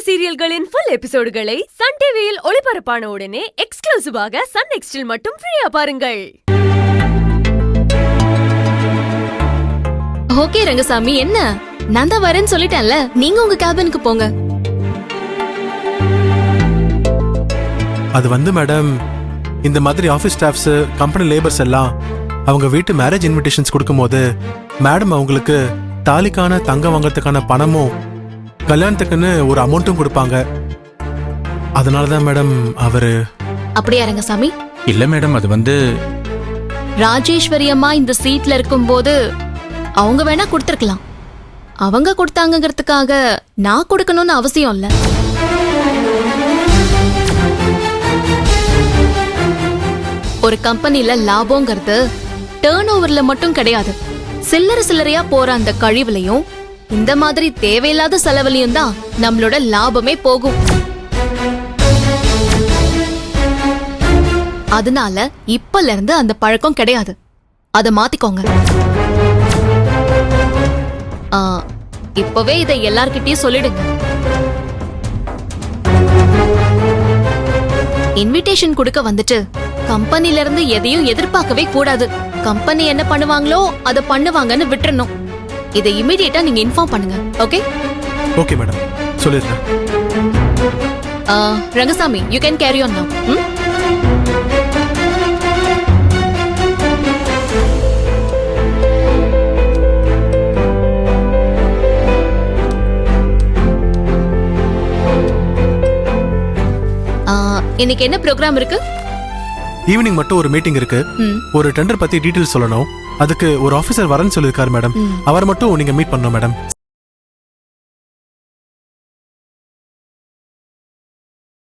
சீரியல்களின் full எபிசோடுகளை Sun டிவியில் ஒளிபரப்பான உடனே எக்ஸ்க்ளூசிவாக சன் நெக்ஸ்டில் மட்டும் ஃப்ரீயா பாருங்கள். ஓகே ரங்கசாமி, என்ன நான் தான் வரேன்னு சொல்லிட்டேன்ல, நீங்க உங்க கேபினுக்கு போங்க. அது மேடம், இந்த மாதிரி ஆஃபீஸ் ஸ்டாஃப்ஸ், கம்பெனி லேபர்ஸ் எல்லாம் அவங்க வீட்டு மேரேஜ் இன்விடேஷன்ஸ் கொடுக்கும்போது மேடம் அவங்களுக்கு தாலிக்கான தங்கம் வாங்கறதுக்கான பணமும் கல்யாணத்துக்குன்னு ஒரு அமௌண்ட்டும் கொடுப்பாங்க. அதனாலதான் மேடம் அவரு. அப்படியா ரங்கசாமி? இல்ல மேடம், அது ராஜேஸ்வரி அம்மா இந்த சீட்ல இருக்கும்போது அவங்க வேணா கொடுத்திருக்கலாம். அவங்க கொடுத்தாங்கிறதுக்காக நான் கொடுக்கணும்னு அவசியம் இல்ல. ஒரு கம்பெனில லாபம்ங்கிறது டர்ன் ஓவர்ல மட்டும் கிடையாது. சில்லறையா போற அந்த கழிவுலையும் இந்த மாதிரி தேவையில்லாத செலவுலையும் தான் நம்மளோட லாபமே போகும். அதனால இப்பல இருந்து அந்த பழக்கம் கிடையாது. அத மாத்திக்கோங்க. இப்பவே இதை எல்லார்கிட்டயும் சொல்லிடுங்க. இன்விடேஷன் கொடுக்க வந்துட்டு கம்பெனில இருந்து எதையும் எதிர்பார்க்கவே கூடாது. கம்பெனி என்ன பண்ணுவாங்களோ அதை பண்ணுவாங்கன்னு விட்டுறணும். இதை இமிடியேட்டா நீங்க இன்ஃபார்ம் பண்ணுங்க. ஓகே? ஓகே மேடம், சொல்லிடுறேன். Rangasamy, you can carry on நவ. இன்னைக்கு என்ன ப்ரோக்ராம் இருக்கு? ஈவினிங் மட்டும் ஒரு மீட்டிங் இருக்கு. ஒரு டெண்டர் பத்தி டீடைல்ஸ் சொல்லணும். அதுக்கு ஒரு ஆபீசர் வரேன்னு சொல்லிருக்காரு மேடம். அவர் மட்டும் நீங்க மீட் பண்ணணும் மேடம்.